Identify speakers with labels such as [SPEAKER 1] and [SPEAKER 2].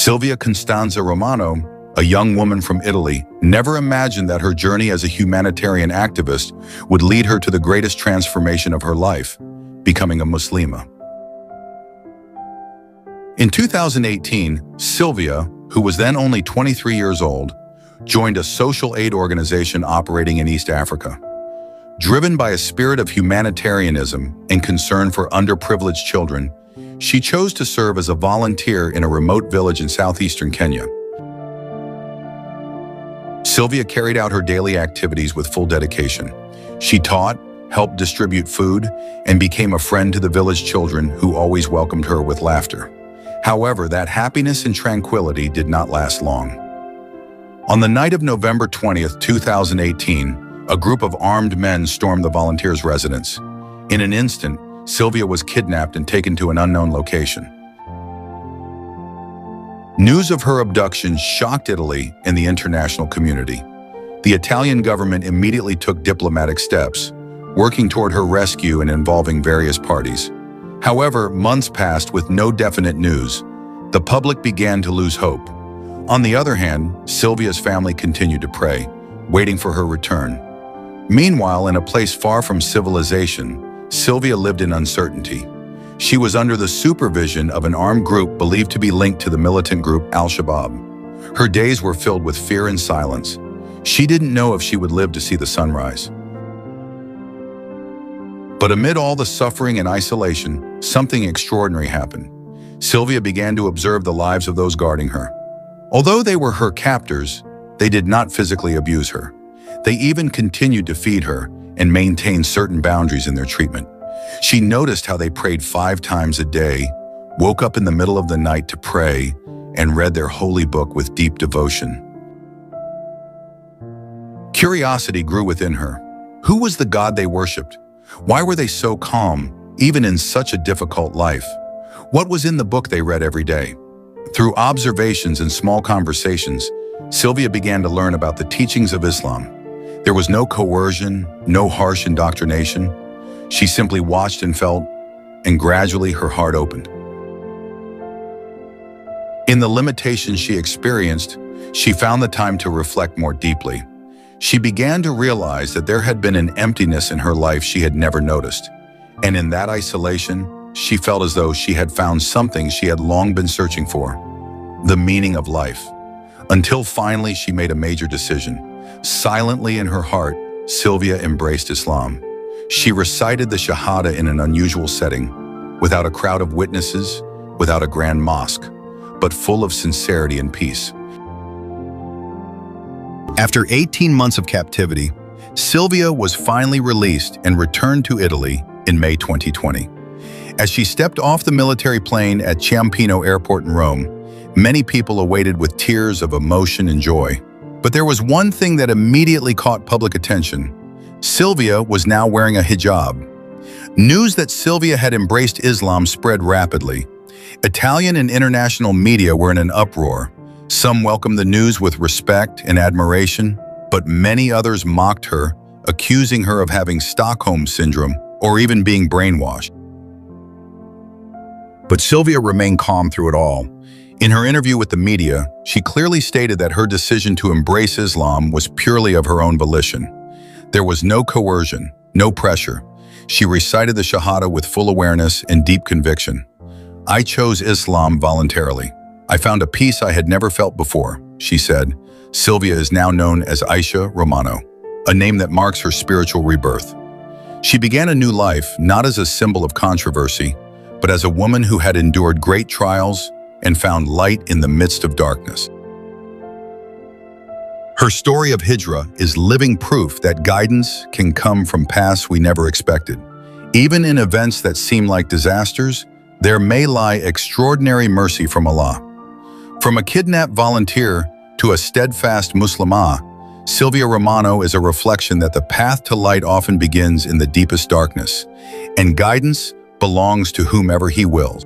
[SPEAKER 1] Silvia Costanza Romano, a young woman from Italy, never imagined that her journey as a humanitarian activist would lead her to the greatest transformation of her life, becoming a Muslima. In 2018, Silvia, who was then only 23 years old, joined a social aid organization operating in East Africa. Driven by a spirit of humanitarianism and concern for underprivileged children, she chose to serve as a volunteer in a remote village in southeastern Kenya. Silvia carried out her daily activities with full dedication. She taught, helped distribute food, and became a friend to the village children who always welcomed her with laughter. However, that happiness and tranquility did not last long. On the night of November 20th, 2018, a group of armed men stormed the volunteers' residence. In an instant, Silvia was kidnapped and taken to an unknown location. News of her abduction shocked Italy and the international community. The Italian government immediately took diplomatic steps, working toward her rescue and involving various parties. However, months passed with no definite news. The public began to lose hope. On the other hand, Silvia's family continued to pray, waiting for her return. Meanwhile, in a place far from civilization, Silvia lived in uncertainty. She was under the supervision of an armed group believed to be linked to the militant group Al-Shabaab. Her days were filled with fear and silence. She didn't know if she would live to see the sunrise. But amid all the suffering and isolation, something extraordinary happened. Silvia began to observe the lives of those guarding her. Although they were her captors, they did not physically abuse her. They even continued to feed her and maintain certain boundaries in their treatment. She noticed how they prayed 5 times a day, woke up in the middle of the night to pray, and read their holy book with deep devotion. Curiosity grew within her. Who was the God they worshipped? Why were they so calm, even in such a difficult life? What was in the book they read every day? Through observations and small conversations, Silvia began to learn about the teachings of Islam. There was no coercion, no harsh indoctrination. She simply watched and felt, and gradually her heart opened. In the limitations she experienced, she found the time to reflect more deeply. She began to realize that there had been an emptiness in her life she had never noticed. And in that isolation, she felt as though she had found something she had long been searching for: the meaning of life. Until finally she made a major decision. Silently in her heart, Silvia embraced Islam. She recited the Shahada in an unusual setting, without a crowd of witnesses, without a grand mosque, but full of sincerity and peace. After 18 months of captivity, Silvia was finally released and returned to Italy in May 2020. As she stepped off the military plane at Ciampino Airport in Rome, many people awaited with tears of emotion and joy. But there was one thing that immediately caught public attention. Silvia was now wearing a hijab. News that Silvia had embraced Islam spread rapidly. Italian and international media were in an uproar. Some welcomed the news with respect and admiration, but many others mocked her, accusing her of having Stockholm Syndrome or even being brainwashed. But Silvia remained calm through it all. In her interview with the media, she clearly stated that her decision to embrace Islam was purely of her own volition. There was no coercion, no pressure. She recited the Shahada with full awareness and deep conviction. "I chose Islam voluntarily. I found a peace I had never felt before," she said. Silvia is now known as Silvia Romano, a name that marks her spiritual rebirth. She began a new life, not as a symbol of controversy, but as a woman who had endured great trials and found light in the midst of darkness. Her story of Hijra is living proof that guidance can come from paths we never expected. Even in events that seem like disasters, there may lie extraordinary mercy from Allah. From a kidnapped volunteer to a steadfast Muslimah, Silvia Romano is a reflection that the path to light often begins in the deepest darkness, and guidance belongs to whomever He wills.